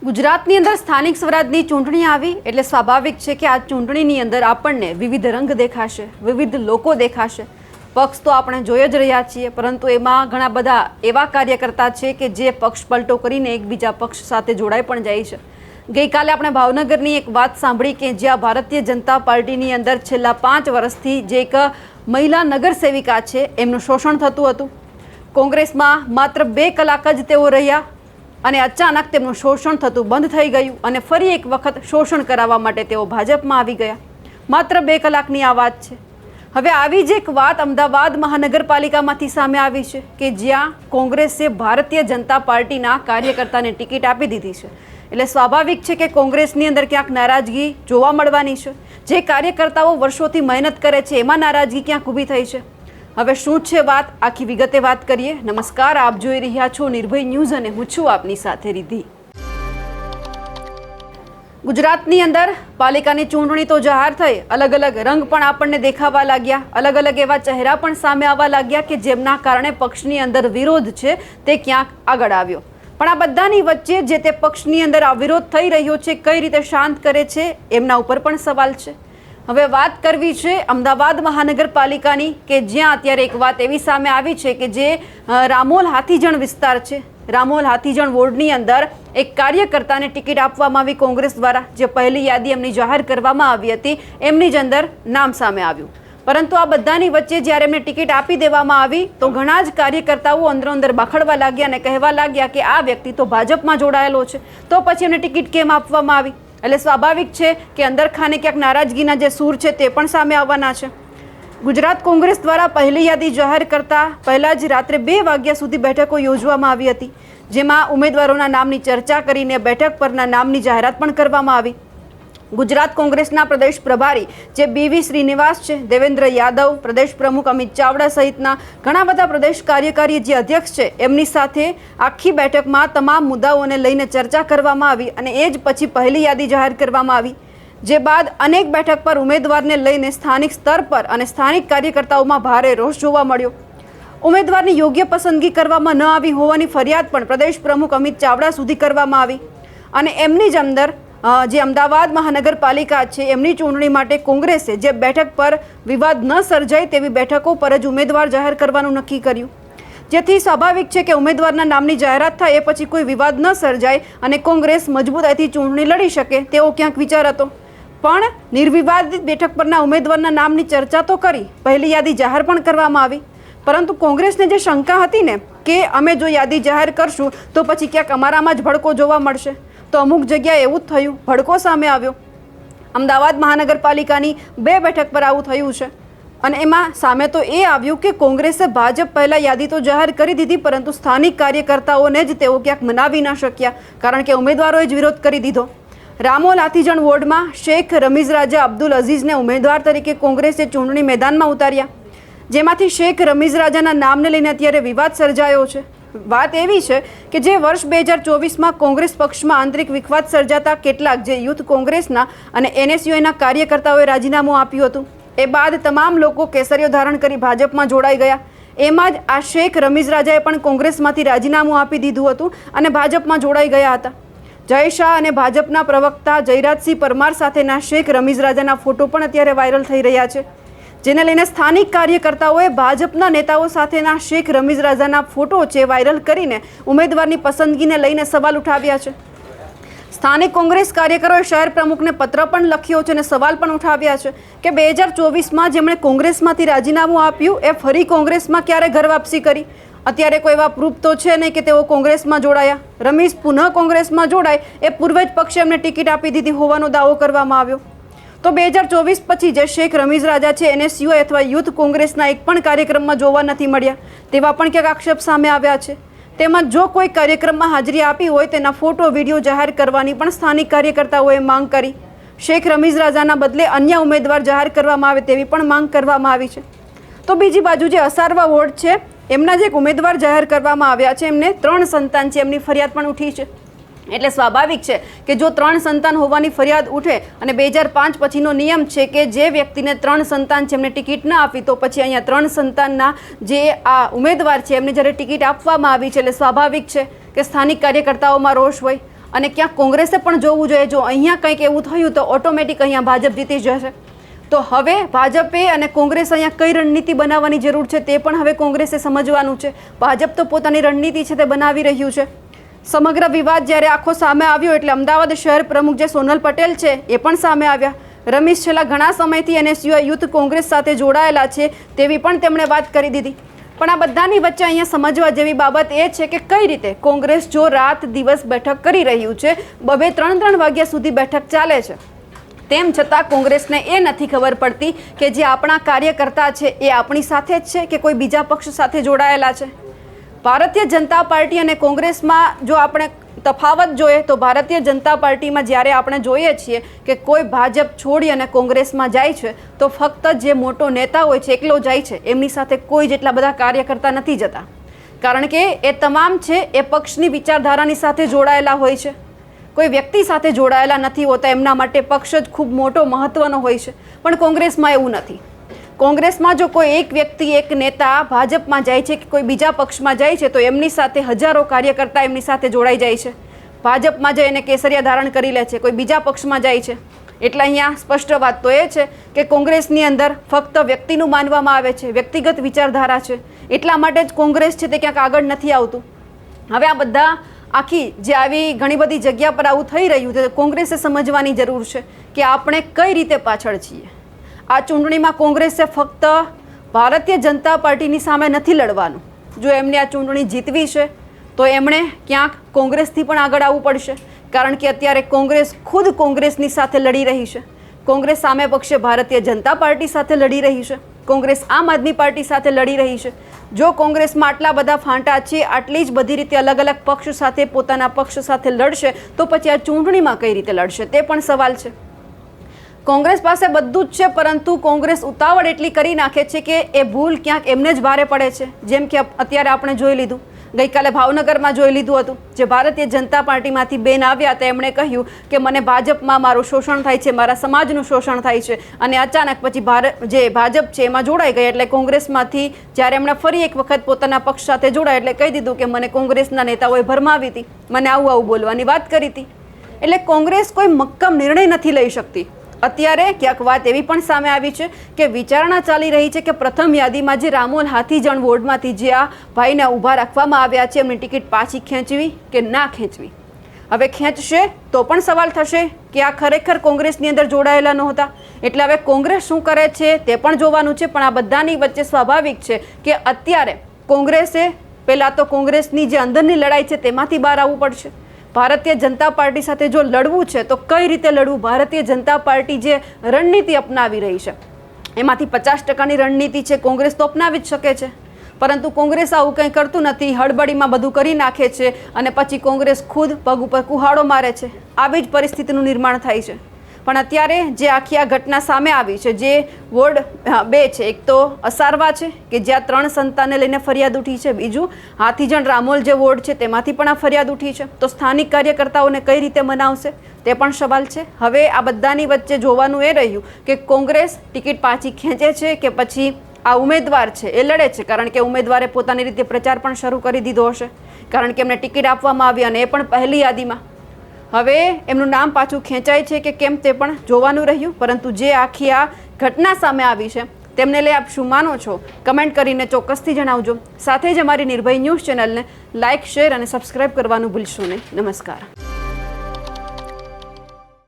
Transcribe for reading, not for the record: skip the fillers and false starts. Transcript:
ગુજરાતની અંદર સ્થાનિક સ્વરાજની ચૂંટણી આવી એટલે સ્વાભાવિક છે કે આ ચૂંટણીની અંદર આપણને વિવિધ રંગ દેખાશે, વિવિધ લોકો દેખાશે. પક્ષ તો આપણે જોઈ જ રહ્યા છીએ, પરંતુ એમાં ઘણા બધા એવા કાર્યકર્તા છે કે જે પક્ષ પલટો કરીને એકબીજા પક્ષ સાથે જોડાઈ પણ જાય છે. ગઈકાલે આપણે ભાવનગરની એક વાત સાંભળી કે જ્યાં ભારતીય જનતા પાર્ટીની અંદર છેલ્લા 5 વર્ષથી જે એક મહિલા નગરસેવિકા છે એમનું શોષણ થતું હતું. કોંગ્રેસમાં માત્ર 2 કલાક જ તેઓ રહ્યા અને અચાનક તેમનું શોષણ થતું બંધ થઈ ગયું અને ફરી એક વખત શોષણ કરાવવા માટે તેઓ ભાજપમાં આવી ગયા. માત્ર 2 કલાકની આ વાત છે. હવે આવી જ એક વાત અમદાવાદ મહાનગરપાલિકામાંથી સામે આવી છે કે જ્યાં કોંગ્રેસે ભારતીય જનતા પાર્ટીના કાર્યકર્તાને ટિકિટ આપી દીધી છે. એટલે સ્વાભાવિક છે કે કોંગ્રેસની અંદર ક્યાંક નારાજગી જોવા મળવાની છે. જે કાર્યકર્તાઓ વર્ષોથી મહેનત કરે છે એમાં નારાજગી ક્યાંક ઊભી થઈ છે. હવે શું છે વાત, આખી વિગતે વાત કરીએ. નમસ્કાર, આપ જોઈ રહ્યા છો નિર્ભય ન્યૂઝ અને હું છું આપની સાથે રિદ્ધિ. ગુજરાતની અંદર પાલિકાની ચૂંટણી તો જાહેર થઈ, અલગ અલગ રંગ પણ આપણને દેખાવા લાગ્યા, અલગ અલગ એવા ચહેરા પણ સામે આવવા લાગ્યા કે જેમના કારણે પક્ષની અંદર વિરોધ છે તે ક્યાંક આગળ આવ્યો. પણ આ બધાની વચ્ચે જે તે પક્ષની અંદર આ વિરોધ થઈ રહ્યો છે કઈ રીતે શાંત કરે છે એમના ઉપર પણ સવાલ છે. હવે વાત કરવી છે અમદાવાદ મહાનગરપાલિકાની કે જ્યાં અત્યારે એક વાત એવી સામે આવી છે કે જે રામોલ હાથીજણ વિસ્તાર છે, રામોલ હાથીજણ વોર્ડની અંદર એક કાર્યકર્તાને ટિકિટ આપવામાં આવી કોંગ્રેસ દ્વારા. જે પહેલી યાદી એમની જાહેર કરવામાં આવી હતી એમની જ અંદર નામ સામે આવ્યું. પરંતુ આ બધાની વચ્ચે જ્યારે એમને ટિકિટ આપી દેવામાં આવી તો ઘણા જ કાર્યકર્તાઓ અંદર બખડવા લાગ્યા અને કહેવા લાગ્યા કે આ વ્યક્તિ તો ભાજપમાં જોડાયેલો છે, તો પછી એમને ટિકિટ કેમ આપવામાં આવી. એટલે સ્વાભાવિક છે કે અંદર ખાને ક્યાંક નારાજગીના જે સૂર છે તે પણ સામે આવવાના છે. ગુજરાત કોંગ્રેસ દ્વારા પહેલી યાદી જાહેર કરતા પહેલાં જ રાત્રે 2 વાગ્યા સુધી બેઠકો યોજવામાં આવી હતી, જેમાં ઉમેદવારોના નામની ચર્ચા કરીને બેઠક પરના નામની જાહેરાત પણ કરવામાં આવી. ગુજરાત કોંગ્રેસના પ્રદેશ પ્રભારી જે BV શ્રીનિવાસ છે, દેવેન્દ્ર યાદવ, પ્રદેશ પ્રમુખ અમિત ચાવડા સહિતના ઘણા બધા પ્રદેશ કાર્યકારી જે અધ્યક્ષ છે એમની સાથે આખી બેઠકમાં તમામ મુદ્દાઓને લઈને ચર્ચા કરવામાં આવી અને એ જ પછી પહેલી યાદી જાહેર કરવામાં આવી. જે બાદ અનેક બેઠક પર ઉમેદવારને લઈને સ્થાનિક સ્તર પર અને સ્થાનિક કાર્યકર્તાઓમાં ભારે રોષ જોવા મળ્યો. ઉમેદવારની યોગ્ય પસંદગી કરવામાં ન આવી હોવાની ફરિયાદ પણ પ્રદેશ પ્રમુખ અમિત ચાવડા સુધી કરવામાં આવી અને એમની જ અંદર જે અમદાવાદ મહાનગરપાલિકા છે એમની ચૂંટણી માટે કોંગ્રેસે જે બેઠક પર વિવાદ ન સર્જાય તેવી બેઠકો પર જ ઉમેદવાર જાહેર કરવાનું નક્કી કર્યું. જેથી સ્વાભાવિક છે કે ઉમેદવારના નામની જાહેરાત થાય એ પછી કોઈ વિવાદ ન સર્જાય અને કોંગ્રેસ મજબૂતાઈથી ચૂંટણી લડી શકે તેવો ક્યાંક વિચાર હતો. પણ નિર્વિવાદિત બેઠક પરના ઉમેદવારના નામની ચર્ચા તો કરી, પહેલી યાદી જાહેર પણ કરવામાં આવી, પરંતુ કોંગ્રેસને જે શંકા હતી ને કે અમે જો યાદી જાહેર કરશું તો પછી ક્યાંક અમારામાં જ ભડકો જોવા મળશે, તો અમુક જગ્યાએ એવું જ થયું, ભડકો સામે આવ્યો. અમદાવાદ મહાનગરપાલિકાની 2 બેઠક પર આવું થયું છે અને એમાં સામે તો એ આવ્યું કે કોંગ્રેસે ભાજપ પહેલાં યાદી તો જાહેર કરી દીધી, પરંતુ સ્થાનિક કાર્યકર્તાઓને જ તેઓ ક્યાંક મનાવી ન શક્યા કારણ કે ઉમેદવારોએ જ વિરોધ કરી દીધો. રામોલ હાથીજણ વોર્ડમાં શેખ રમીઝ રાજા અબ્દુલ અઝીઝને ઉમેદવાર તરીકે કોંગ્રેસે ચૂંટણી મેદાનમાં ઉતાર્યા, જેમાંથી શેખ રમીઝ રાજાના નામને લઈને અત્યારે વિવાદ સર્જાયો છે. વાત એવી છે કે જે વર્ષ 2024માં કોંગ્રેસ પક્ષમાં આંતરિક વિખવાદ સર્જાતા કેટલાક જે યુથ કોંગ્રેસના અને NSUના કાર્યકર્તાઓએ રાજીનામું આપ્યું હતું. એ બાદ તમામ લોકો કેસરીઓ ધારણ કરી ભાજપમાં જોડાઈ ગયા. એમાં જ આ શેખ રમીઝ રાજાએ પણ કોંગ્રેસમાંથી રાજીનામું આપી દીધું હતું અને ભાજપમાં જોડાઈ ગયા હતા. જય શાહ અને ભાજપના પ્રવક્તા જયરાજસિંહ પરમાર સાથેના શેખ રમીઝ રાજાના ફોટો પણ અત્યારે વાયરલ થઈ રહ્યા છે, જેને લઈને સ્થાનિક કાર્યકર્તાઓએ ભાજપના નેતાઓ સાથેના શેખ રમીઝ રાજાના ફોટો છે વાયરલ કરીને ઉમેદવારની પસંદગીને લઈને સવાલ ઉઠાવ્યા છે. સ્થાનિક કોંગ્રેસ કાર્યકરોએ શહેર પ્રમુખને પત્ર પણ લખ્યો છે અને સવાલ પણ ઉઠાવ્યા છે કે 2024માં જેમણે કોંગ્રેસમાંથી રાજીનામું આપ્યું એ ફરી કોંગ્રેસમાં ક્યારે ઘર વાપસી કરી. અત્યારે કોઈ એવા પ્રૂફ તો છે નહીં કે તેઓ કોંગ્રેસમાં જોડાયા. રમીઝ પુનઃ કોંગ્રેસમાં જોડાય એ પૂર્વે જ પક્ષે એમને ટિકિટ આપી દીધી હોવાનો દાવો કરવામાં આવ્યો. તો 2024 પછી જે શેખ રમીઝ રાજા છે NSU અથવા યુથ કોંગ્રેસના એક પણ કાર્યક્રમમાં જોવા નથી મળ્યા તેવા પણ ક્યાંક આક્ષેપ સામે આવ્યા છે. તેમાં જો કોઈ કાર્યક્રમમાં હાજરી આપી હોય તેના ફોટો વિડીયો જાહેર કરવાની પણ સ્થાનિક કાર્યકર્તાઓએ માંગ કરી. શેખ રમીઝ રાજાના બદલે અન્ય ઉમેદવાર જાહેર કરવામાં આવે તેવી પણ માંગ કરવામાં આવી છે. તો બીજી બાજુ જે અસારવા વોર્ડ છે એમના જે એક ઉમેદવાર જાહેર કરવામાં આવ્યા છે એમને 3 સંતાન છે એમની ફરિયાદ પણ ઉઠી છે. એટલે સ્વાભાવિક છે કે જો 3 સંતાન હોવાની ફરિયાદ ઉઠે અને 2005 પછીનો નિયમ છે કે જે વ્યક્તિને 3 સંતાન છે એમને ટિકિટ ન આપી તો પછી અહીંયા 3 સંતાનના જે આ ઉમેદવાર છે એમને જ્યારે ટિકિટ આપવામાં આવી છે એટલે સ્વાભાવિક છે કે સ્થાનિક કાર્યકર્તાઓમાં રોષ હોય. અને ક્યાંક કોંગ્રેસે પણ જોવું જોઈએ, જો અહીંયા કંઈક એવું થયું તો ઓટોમેટિક અહીંયા ભાજપ જીતી જશે. તો હવે ભાજપે અને કોંગ્રેસ અહીંયા કઈ રણનીતિ બનાવવાની જરૂર છે તે પણ હવે કોંગ્રેસે સમજવાનું છે. ભાજપ તો પોતાની રણનીતિ છે તે બનાવી રહ્યું છે. સમગ્ર વિવાદ જ્યારે આખો સામે આવ્યો એટલે અમદાવાદ શહેર પ્રમુખ જે સોનલ પટેલ છે એ પણ સામે આવ્યા. રમેશ છેલ્લા ઘણા સમયથી NSUI યુથ કોંગ્રેસ સાથે જોડાયેલા છે તેવી પણ તેમણે વાત કરી દીધી. પણ આ બધાની વચ્ચે અહીંયા સમજવા જેવી બાબત એ છે કે કઈ રીતે કોંગ્રેસ જો રાત દિવસ બેઠક કરી રહ્યું છે, 2-3 વાગ્યા સુધી બેઠક ચાલે છે, તેમ છતાં કોંગ્રેસને એ નથી ખબર પડતી કે જે આપણા કાર્યકર્તા છે એ આપણી સાથે જ છે કે કોઈ બીજા પક્ષ સાથે જોડાયેલા છે. ભારતીય જનતા પાર્ટી અને કોંગ્રેસમાં જો આપણે તફાવત જોઈએ તો ભારતીય જનતા પાર્ટીમાં જ્યારે આપણે જોઈએ છીએ કે કોઈ ભાજપ છોડી અને કોંગ્રેસમાં જાય છે તો ફક્ત જે મોટો નેતા હોય છે એકલો જાય છે, એમની સાથે કોઈ જેટલા બધા કાર્યકર્તા નથી જતા. કારણ કે એ તમામ છે એ પક્ષની વિચારધારાની સાથે જોડાયેલા હોય છે, કોઈ વ્યક્તિ સાથે જોડાયેલા નથી હોતા. એમના માટે પક્ષ જ ખૂબ મોટો મહત્વનો હોય છે. પણ કોંગ્રેસમાં એવું નથી. કોંગ્રેસમાં જો કોઈ એક વ્યક્તિ, એક નેતા ભાજપમાં જાય છે કે કોઈ બીજા પક્ષમાં જાય છે તો એમની સાથે હજારો કાર્યકર્તા એમની સાથે જોડાઈ જાય છે. ભાજપમાં જઈને કેસરિયા ધારણ કરી લે છે, કોઈ બીજા પક્ષમાં જાય છે. એટલે અહીંયા સ્પષ્ટ વાત તો એ છે કે કોંગ્રેસની અંદર ફક્ત વ્યક્તિનું માનવામાં આવે છે, વ્યક્તિગત વિચારધારા છે. એટલા માટે જ કોંગ્રેસ છે તે ક્યાંક આગળ નથી આવતું. હવે આ બધા આખી જે આવી ઘણી બધી જગ્યા પર આવું થઈ રહ્યું છે, કોંગ્રેસે સમજવાની જરૂર છે કે આપણે કઈ રીતે પાછળ છીએ. આ ચૂંટણીમાં કોંગ્રેસે ફક્ત ભારતીય જનતા પાર્ટીની સામે નથી લડવાનું. જો એમને આ ચૂંટણી જીતવી છે તો એમણે ક્યાંક કોંગ્રેસથી પણ આગળ આવવું પડશે. કારણ કે અત્યારે કોંગ્રેસ ખુદ કોંગ્રેસની સાથે લડી રહી છે. કોંગ્રેસ સામે પક્ષે ભારતીય જનતા પાર્ટી સાથે લડી રહી છે, કોંગ્રેસ આમ આદમી પાર્ટી સાથે લડી રહી છે. જો કોંગ્રેસમાં આટલા બધા ફાંટા છે, આટલી જ બધી રીતે અલગ અલગ પક્ષ સાથે, પોતાના પક્ષ સાથે લડશે તો પછી આ ચૂંટણીમાં કઈ રીતે લડશે તે પણ સવાલ છે. કોંગ્રેસ પાસે બધું જ છે, પરંતુ કોંગ્રેસ ઉતાવળ એટલી કરી નાખે છે કે એ ભૂલ ક્યાંક એમને જ ભારે પડે છે. જેમ કે અત્યારે આપણે જોઈ લીધું, ગઈકાલે ભાવનગરમાં જોઈ લીધું હતું, જે ભારતીય જનતા પાર્ટીમાંથી બેન આવ્યા હતા એમણે કહ્યું કે મને ભાજપમાં મારું શોષણ થાય છે, મારા સમાજનું શોષણ થાય છે. અને અચાનક પછી જે ભાજપ છે એમાં જોડાઈ ગયા. એટલે કોંગ્રેસમાંથી જ્યારે એમણે ફરી એક વખત પોતાના પક્ષ સાથે જોડાય એટલે કહી દીધું કે મને કોંગ્રેસના નેતાઓએ ભરમાવી હતી, મને આવું બોલવાની વાત કરી હતી. એટલે કોંગ્રેસ કોઈ મક્કમ નિર્ણય નથી લઈ શકતી. અત્યારે ક્યાંક વાત એવી પણ સામે આવી છે કે વિચારણા ચાલી રહી છે કે પ્રથમ યાદીમાં જે રામોલ હાથીજણ વોર્ડમાંથી જે આ ભાઈને ઊભા રાખવામાં આવ્યા છે એમની ટિકિટ પાછી ખેંચવી કે ના ખેંચવી. હવે ખેંચશે તો પણ સવાલ થશે કે આ ખરેખર કોંગ્રેસની અંદર જોડાયેલા નહોતા. એટલે હવે કોંગ્રેસ શું કરે છે તે પણ જોવાનું છે. પણ આ બધાની વચ્ચે સ્વાભાવિક છે કે અત્યારે કોંગ્રેસે પહેલાં તો કોંગ્રેસની જે અંદરની લડાઈ છે તેમાંથી બહાર આવવું પડશે. ભારતીય જનતા પાર્ટી સાથે જો લડવું છે તો કઈ રીતે લડવું. ભારતીય જનતા પાર્ટી જે રણનીતિ અપનાવી રહી છે એમાંથી 50%ની રણનીતિ છે કોંગ્રેસ તો અપનાવી જ શકે છે, પરંતુ કોંગ્રેસ આવું કંઈ કરતું નથી. હળબડીમાં બધું કરી નાખે છે અને પછી કોંગ્રેસ ખુદ પગ ઉપર કુહાડો મારે છે. આવી જ પરિસ્થિતિનું નિર્માણ થાય છે. પણ અત્યારે જે આખી આ ઘટના સામે આવી છે, જે વોર્ડ 2 છે, એક તો અસારવા છે કે જ્યાં 3 સંતાનને લઈને ફરિયાદ ઉઠી છે, બીજું હાથીજણ રામોલ જે વોર્ડ છે તેમાંથી પણ આ ફરિયાદ ઉઠી છે. તો સ્થાનિક કાર્યકર્તાઓને કઈ રીતે મનાવશે તે પણ સવાલ છે. હવે આ બધાની વચ્ચે જોવાનું એ રહ્યું કે કોંગ્રેસ ટિકિટ પાછી ખેંચે છે કે પછી આ ઉમેદવાર છે એ લડે છે. કારણ કે ઉમેદવારે પોતાની રીતે પ્રચાર પણ શરૂ કરી દીધો હશે, કારણ કે એમને ટિકિટ આપવામાં આવી અને એ પણ પહેલી યાદીમાં. હવે એમનું નામ પાછું ખેંચાય છે કે કેમ તે પણ જોવાનું રહ્યું. પરંતુ જે આખી આ ઘટના સામે આવી છે તેમને લઈ આપ શું માનો છો કમેન્ટ કરીને ચોક્કસથી જણાવજો. સાથે જ અમારી નિર્ભય ન્યૂઝ ચેનલને લાઇક, શેર અને સબસ્ક્રાઇબ કરવાનું ભૂલશો નહીં. નમસ્કાર.